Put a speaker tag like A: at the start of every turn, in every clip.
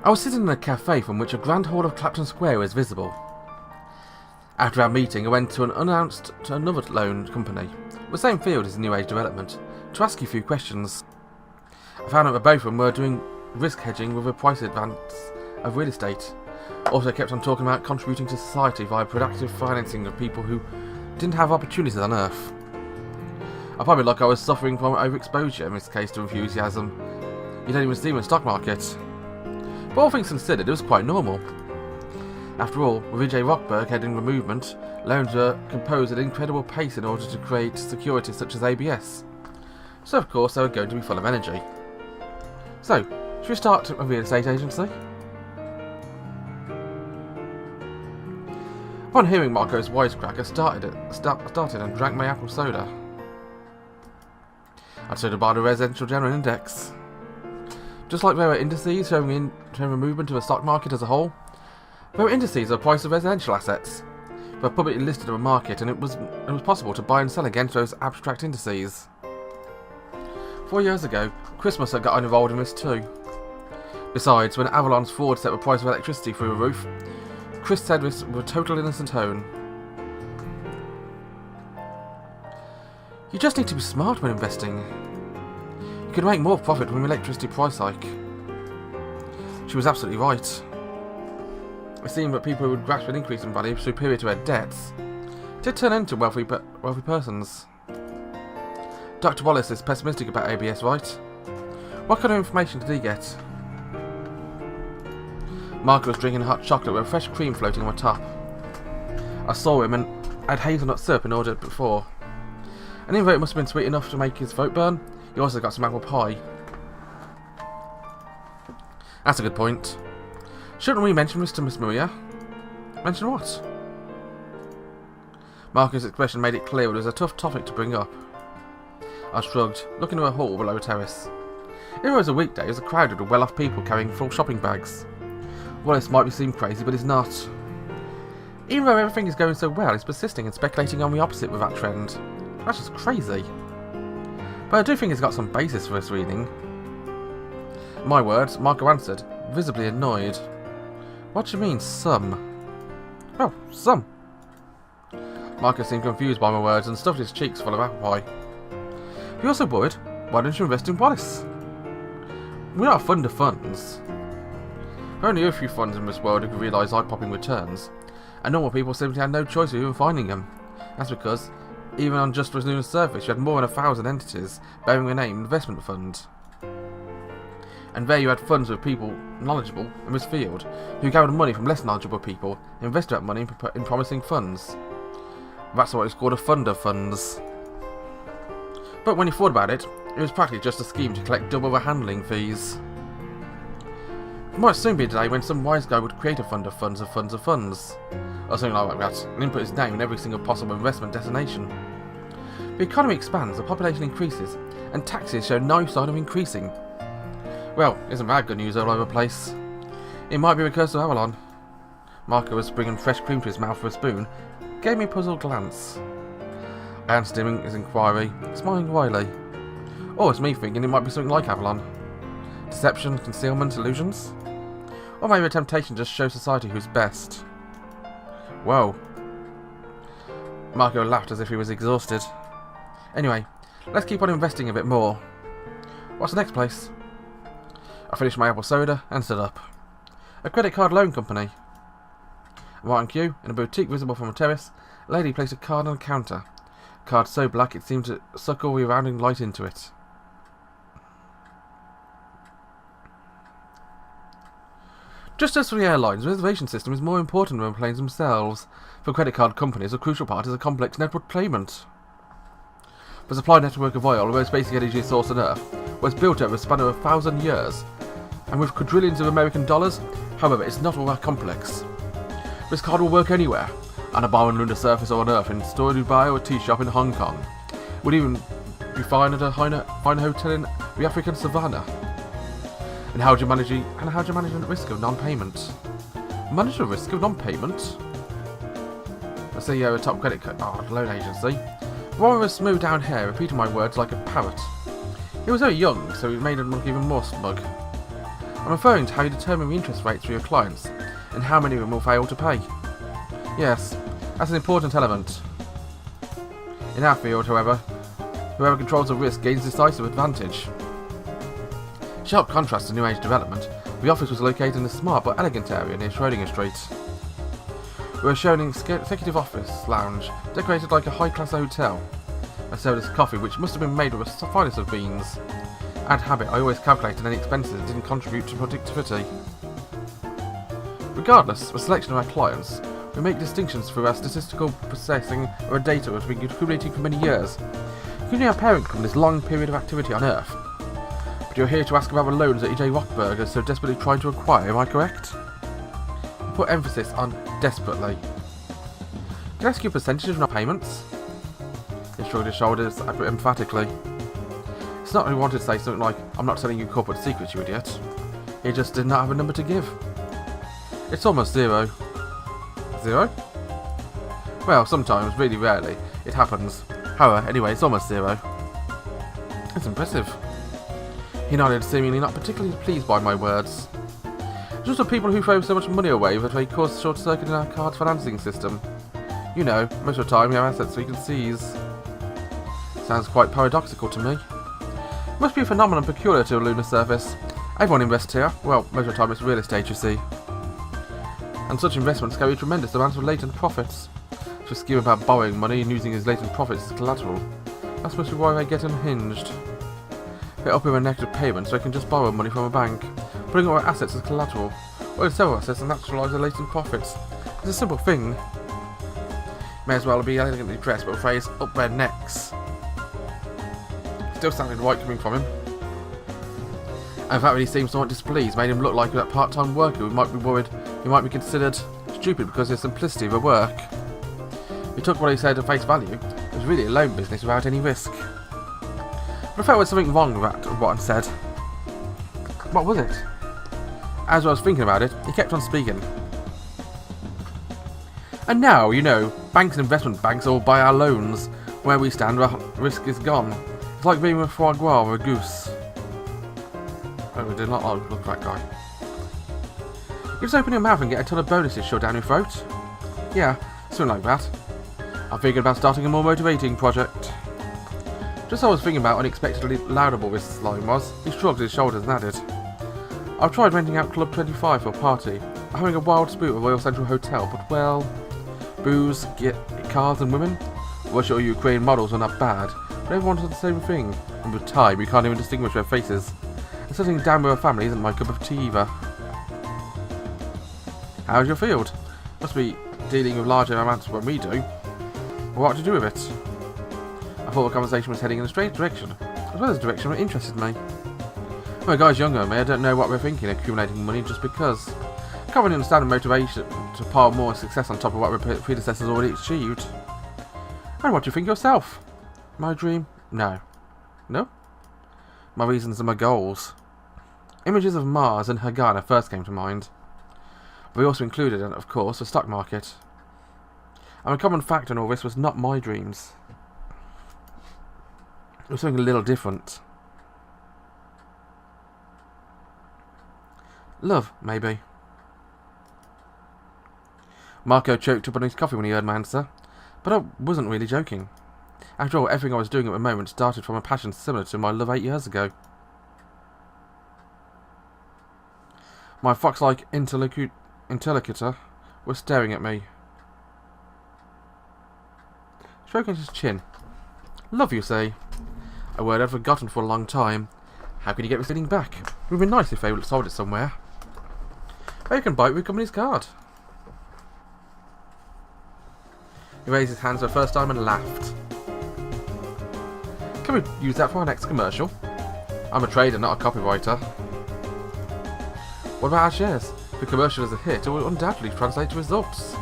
A: I was sitting in a cafe from which a grand hall of Clapton Square was visible. After our meeting, I went to another loan company, the same field as New Age development, to ask you a few questions. I found out that both of them were doing risk hedging with a price advance of real estate. Also kept on talking about contributing to society via productive financing of people who didn't have opportunities on Earth. I probably looked like I was suffering from overexposure in this case to enthusiasm you don't even see in the stock market. But all things considered, it was quite normal. After all, with E.J. Rockberg heading the movement, loans were composed at an incredible pace in order to create securities such as ABS. So of course they were going to be full of energy. So, should we start a real estate agency? Upon hearing Marco's wisecrack, I started and drank my apple soda. I decided to buy the residential general index. Just like there were indices showing the movement of the stock market as a whole, there were indices of the price of residential assets. They were publicly listed on the market, and it was possible to buy and sell against those abstract indices. 4 years ago, Christmas had got involved in this too. Besides, when Avalon's Ford set the price of electricity through the roof, Chris said this with a total innocent tone. You just need to be smart when investing. You could make more profit from an electricity price hike. She was absolutely right. It seemed that people who would grasp an increase in value superior to their debts did turn into wealthy persons. Dr. Wallace is pessimistic about ABS, right? What kind of information did he get? Marco was drinking hot chocolate with fresh cream floating on the top. I saw him and had hazelnut syrup in order before. And even though it must have been sweet enough to make his throat burn, he also got some apple pie. That's a good point. Shouldn't we mention this to Miss Maria? Mention what? Marco's expression made it clear it was a tough topic to bring up. I shrugged, looking at a hall below the terrace. If it was a weekday, it was crowded with well-off people carrying full shopping bags. Wallace might seem crazy, but he's not. Even though everything is going so well, he's persisting and speculating on the opposite with that trend. That's just crazy. But I do think he's got some basis for his reading. In my words, Marco answered, visibly annoyed. What do you mean, some? Well, some. Marco seemed confused by my words and stuffed his cheeks full of apple pie. If you're so worried, why don't you invest in Wallace? We're not a fund of funds. There are only a few funds in this world who can realise eye-popping returns, and normal people simply had no choice of even finding them. That's because, even on just the lunar surface, you had more than 1,000 entities bearing the name investment fund. And there you had funds with people knowledgeable in this field, who gathered money from less knowledgeable people and invested that money in promising funds. That's why it's called a fund of funds. But when you thought about it, it was practically just a scheme to collect double the handling fees. It might soon be a day when some wise guy would create a fund of funds of funds of funds, or something like that, and input his name in every single possible investment destination. The economy expands, the population increases, and taxes show no sign of increasing. Well, isn't that good news all over the place? It might be the curse of Avalon. Marco was bringing fresh cream to his mouth with a spoon, gave me a puzzled glance. I answered him his inquiry, smiling wryly. Or it's me thinking it might be something like Avalon. Deception, concealment, illusions? Or maybe a temptation to just show society who's best. Whoa. Marco laughed as if he was exhausted. Anyway, let's keep on investing a bit more. What's the next place? I finished my apple soda and stood up. A credit card loan company. Right on cue, in a boutique visible from a terrace, a lady placed a card on a counter. A card so black it seemed to suck all the surrounding light into it. Just as for the airlines, the reservation system is more important than the planes themselves. For credit card companies, a crucial part is a complex network payment. The supply network of oil, the most basic energy source on Earth, was built over a span of 1,000 years, and with quadrillions of American dollars. However, it's not all that complex. This card will work anywhere, on a barren lunar surface or on Earth, in store in Dubai or a tea shop in Hong Kong. Would even be fine at a fine hotel in the African savannah. And how do you manage the risk of non-payment? Manage the risk of non-payment? The CEO of a top credit card loan agency. One with smooth down hair, repeating my words like a parrot. He was very young, so he made him look even more smug. I'm referring to how you determine the interest rates for your clients, and how many of them will fail to pay. Yes, that's an important element. In our field, however, whoever controls the risk gains decisive advantage. Sharp contrast to New Age development, the office was located in a smart but elegant area near Schrödinger Street. We were shown an executive office lounge, decorated like a high-class hotel. I served us coffee, which must have been made with the finest of beans. Ad habit, I always calculated any expenses that didn't contribute to productivity. Regardless of the selection of our clients, we make distinctions through our statistical processing of our data that has been accumulating for many years, including our parent company's long period of activity on Earth. But you're here to ask about the loans that E.J. Rockberg is so desperately trying to acquire, am I correct? You put emphasis on desperately. Can I ask you a percentage of our payments? He shrugged his shoulders, I put emphatically. It's not that he wanted to say something like, I'm not telling you corporate secrets, you idiot. He just did not have a number to give. It's almost zero. Zero? Well, sometimes, really rarely, it happens. However, anyway, it's almost zero. It's impressive. He nodded, seemingly not particularly pleased by my words. Just the people who throw so much money away that they cause a short circuit in our card financing system. You know, most of the time we have assets we can seize. Sounds quite paradoxical to me. Must be a phenomenon peculiar to a lunar surface. Everyone invests here. Well, most of the time it's real estate, you see. And such investments carry tremendous amounts of latent profits. To a scheme about borrowing money and using his latent profits as collateral. That's must be why they get unhinged. They up with a negative payment so they can just borrow money from a bank, putting up their assets as collateral, or sell assets and naturalise their latent profits. It's a simple thing. May as well be elegantly dressed, but a phrase up their necks. Still sounded right coming from him. And the fact that he seemed somewhat displeased made him look like that part-time worker who might be worried he might be considered stupid because of the simplicity of the work. He took what he said at face value. It was really a loan business without any risk. But I felt there was something wrong with what I said. What was it? As I was thinking about it, he kept on speaking. And now, you know, banks and investment banks all buy our loans. Where we stand, the risk is gone. It's like being a foie gras or a goose. Oh, we did not look at that guy. You just open your mouth and get a ton of bonuses shoved down your throat? Yeah, something like that. I'm thinking about starting a more motivating project. Just as I was thinking about how unexpectedly laudable this line was, he shrugged his shoulders and added, I've tried renting out Club 25 for a party. I'm having a wild spoot at Royal Central Hotel, but well, booze, cars and women? Russia or Ukraine models are not bad, but everyone does the same thing. And with time, we can't even distinguish their faces. And sitting down with a family isn't my cup of tea either. How's your field? Must be dealing with larger amounts than we do. What to do with it? I thought the conversation was heading in a strange direction, as well as a direction that interested me. Well, guys younger than me, I don't know what we're thinking, accumulating money just because. I can't really understand the motivation to pile more success on top of what our predecessors already achieved. And what do you think yourself? My dream? No. No? My reasons and my goals. Images of Mars and Hagana first came to mind. But we also included, of course, the stock market. And a common factor in all this was not my dreams. It was something a little different. Love, maybe. Marco choked up on his coffee when he heard my answer, but I wasn't really joking. After all, everything I was doing at the moment started from a passion similar to my love 8 years ago. My fox-like interlocutor was staring at me, stroking his chin. Love, you say? A word I'd forgotten for a long time. How can you get this feeling back? It would be nice if they sold it somewhere. Or you can buy it with a company's card. He raised his hands for the first time and laughed. Can we use that for our next commercial? I'm a trader, not a copywriter. What about our shares? If the commercial is a hit, it will undoubtedly translate to results.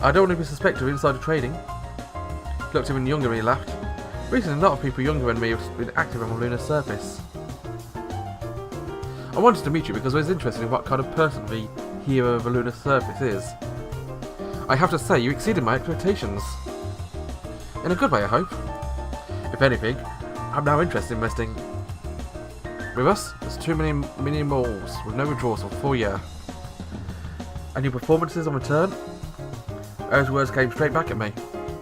A: I don't want to be suspected of insider trading. He looked even younger when he laughed. Recently, a lot of people younger than me have been active on the lunar surface. I wanted to meet you because I was interested in what kind of person the hero of the lunar surface is. I have to say, you exceeded my expectations. In a good way, I hope. If anything, I'm now interested in investing. With us, there's 2 million mini malls with no withdrawals for 4 years. And your performances on return? Those words came straight back at me.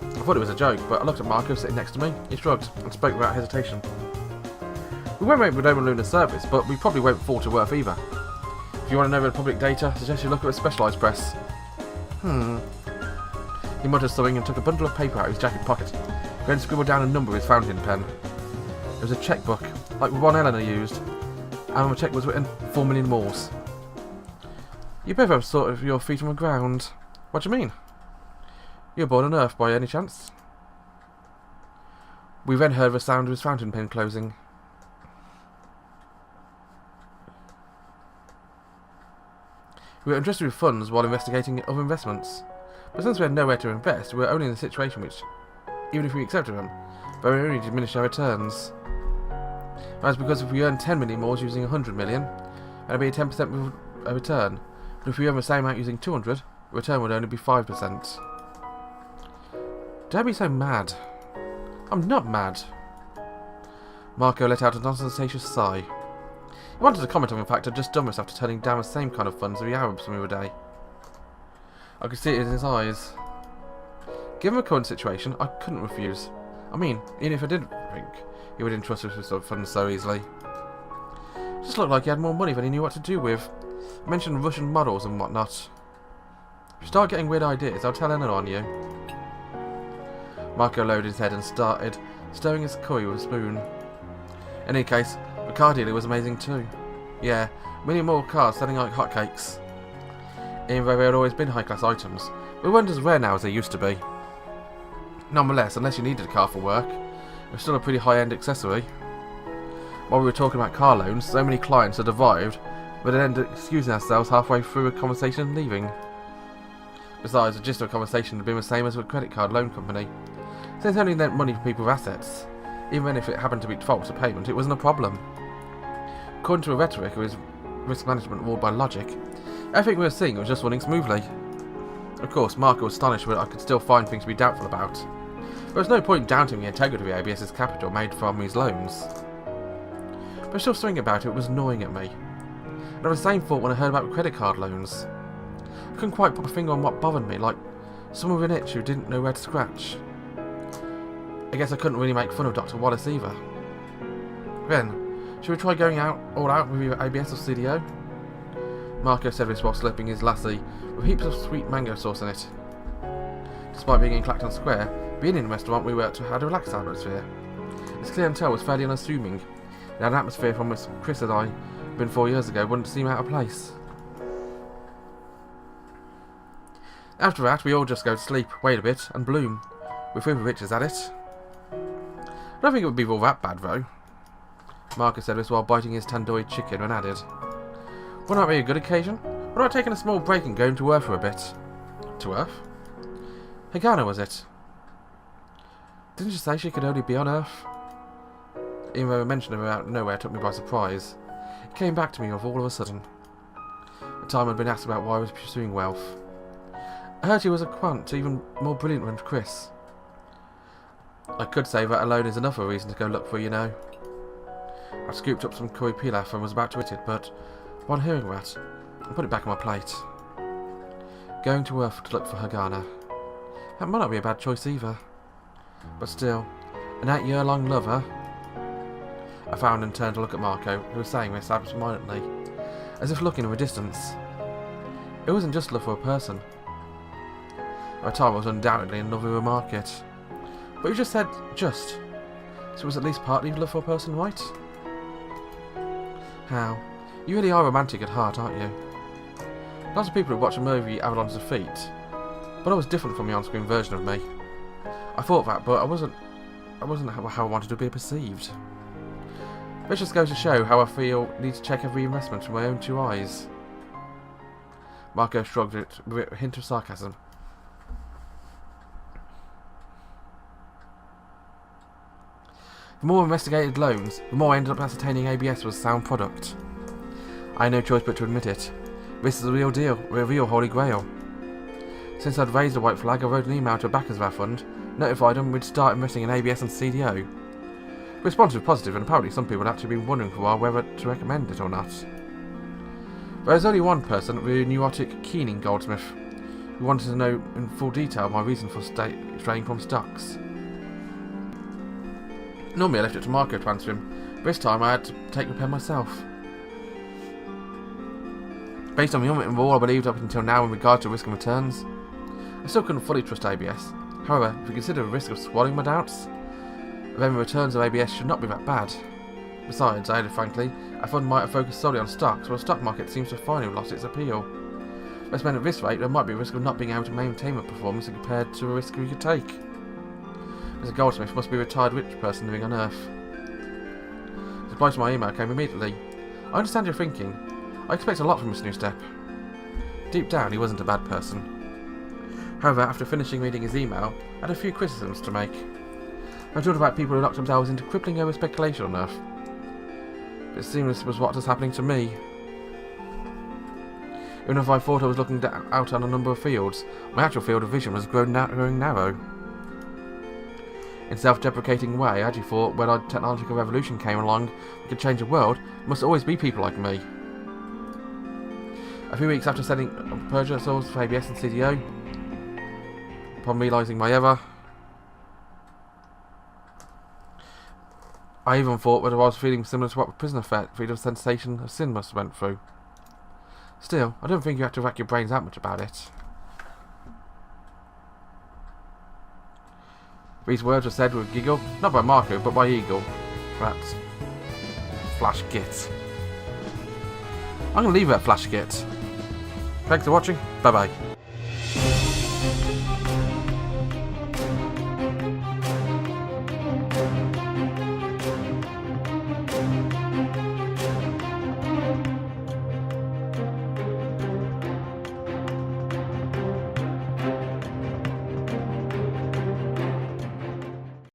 A: I thought it was a joke, but I looked at Marco sitting next to me. He shrugged and spoke without hesitation. We won't make Redoma Lunar service, but we probably won't fall to Earth either. If you want to know the public data, I suggest you look at a specialised press. He muttered something and took a bundle of paper out of his jacket pocket. Then scribbled down a number with his fountain pen. It was a chequebook, like Ron Eleanor used, and on the cheque was written 4 million malls. You both have sort of your feet on the ground. What do you mean? You were born on Earth by any chance? We then heard the sound of his fountain pen closing. We were interested with funds while investigating other investments. But since we had nowhere to invest, we were only in a situation which, even if we accepted them, they would only diminish our returns. That's because if we earn 10 million more using 100 million, that would be a 10% return. But if we earn the same amount using 200, the return would only be 5%. Don't be so mad. I'm not mad. Marco let out a non-sensatious sigh. He wanted to comment on the fact I'd just done myself to turning down the same kind of funds as the Arabs from the other day. I could see it in his eyes. Given the current situation, I couldn't refuse. I mean, even if I did think he would entrust us with sort of funds so easily. It just looked like he had more money than he knew what to do with. I mentioned Russian models and whatnot. If you start getting weird ideas, I'll tell Eleanor on you. Marco lowered his head and started stirring his curry with a spoon. In any case, the car dealer was amazing too. Yeah, many more cars selling like hotcakes. Even though they had always been high-class items, they weren't as rare now as they used to be. Nonetheless, unless you needed a car for work, it was still a pretty high-end accessory. While we were talking about car loans, so many clients had arrived, but then ended up excusing ourselves halfway through a conversation and leaving. Besides, the gist of the conversation had been the same as with a credit card loan company. Since it only lent money for people with assets, even if it happened to be false a payment, it wasn't a problem. According to the rhetoric of his risk management ruled by logic, everything we were seeing was just running smoothly. Of course, Marco was astonished that I could still find things to be doubtful about. There was no point doubting the integrity of ABS's capital made from his loans. But still something about it was gnawing at me. And I had the same thought when I heard about credit card loans. I couldn't quite put a finger on what bothered me, like someone with an itch who didn't know where to scratch. I guess I couldn't really make fun of Dr. Wallace either. Then, should we try going all out with either ABS or CDO? Marco said this while slipping his lassi with heaps of sweet mango sauce in it. Despite being in Clacton Square, the Indian restaurant we were at had a relaxed atmosphere. Its clientele was fairly unassuming, and had an atmosphere from which Chris and I, been 4 years ago, wouldn't seem out of place. After that, we all just go to sleep, wait a bit, and bloom, with three riches at it. I don't think it would be all that bad, though. Marco said this while biting his tandoori chicken and added, "Wouldn't that be a good occasion? What about taking a small break and going to Earth for a bit?" To Earth? Hagana, was it? Didn't you say she could only be on Earth? Even though a mention of her out of nowhere took me by surprise, it came back to me all of a sudden. The time I'd been asked about why I was pursuing wealth. I heard she was a quant, even more brilliant than Chris. I could say that alone is enough of a reason to go look for, you know. I scooped up some curry pilaf and was about to eat it, but upon hearing that, I put it back on my plate. Going to Earth to look for Hagana. That might not be a bad choice either. But still, an 8-year-long lover. I found and turned to look at Marco, who was saying this absent-mindedly, as if looking in the distance. It wasn't just love for a person. At the time I was undoubtedly in love with a market. But you just said just. So it was at least partly love for a person, right? How? You really are romantic at heart, aren't you? Lots of people who watch a movie Avalon's Defeat, but I was different from the on-screen version of me. I thought that, but I wasn't how I wanted to be perceived. This just goes to show how I feel need to check every investment from my own 2 eyes. Marco shrugged it with a hint of sarcasm. The more investigated loans, the more I ended up ascertaining ABS was a sound product. I had no choice but to admit it. This is the real deal, the real holy grail. Since I'd raised a white flag, I wrote an email to a backers of our fund, notified them we'd start investing in ABS and CDO. The response was positive, and apparently some people had actually been wondering for a while whether to recommend it or not. There was only one person, the neurotic Keening goldsmith, who wanted to know in full detail my reason for straying from stocks. Normally I left it to Marco to answer him, but this time I had to take the pen myself. Based on the unwritten rule I believed up until now in regard to risk and returns, I still couldn't fully trust ABS. However, if we consider the risk of swallowing my doubts, then the returns of ABS should not be that bad. Besides, I added frankly, I thought I might have focused solely on stocks, while the stock market seems to have finally lost its appeal. This meant at this rate there might be a risk of not being able to maintain my performance compared to a risk we could take. As a goldsmith must be a retired rich person living on Earth. The reply to my email came immediately. I understand your thinking. I expect a lot from this new step. Deep down, he wasn't a bad person. However, after finishing reading his email, I had a few criticisms to make. I talked about people who locked themselves into crippling over speculation on Earth. But it seemed this was what was happening to me. Even if I thought I was looking out on a number of fields, my actual field of vision was growing narrow. In a self-deprecating way, I actually thought when our technological revolution came along, we could change the world, there must always be people like me. A few weeks after setting up purchasers for ABS and CDO, upon realising my error, I even thought whether I was feeling similar to what the prisoner felt, the sensation of sin must have went through. Still, I don't think you have to rack your brains that much about it. These words were said with a giggle, not by Marco, but by Eagle. That's Flash Git. I'm going to leave it at Flash Git. Thanks for watching. Bye bye.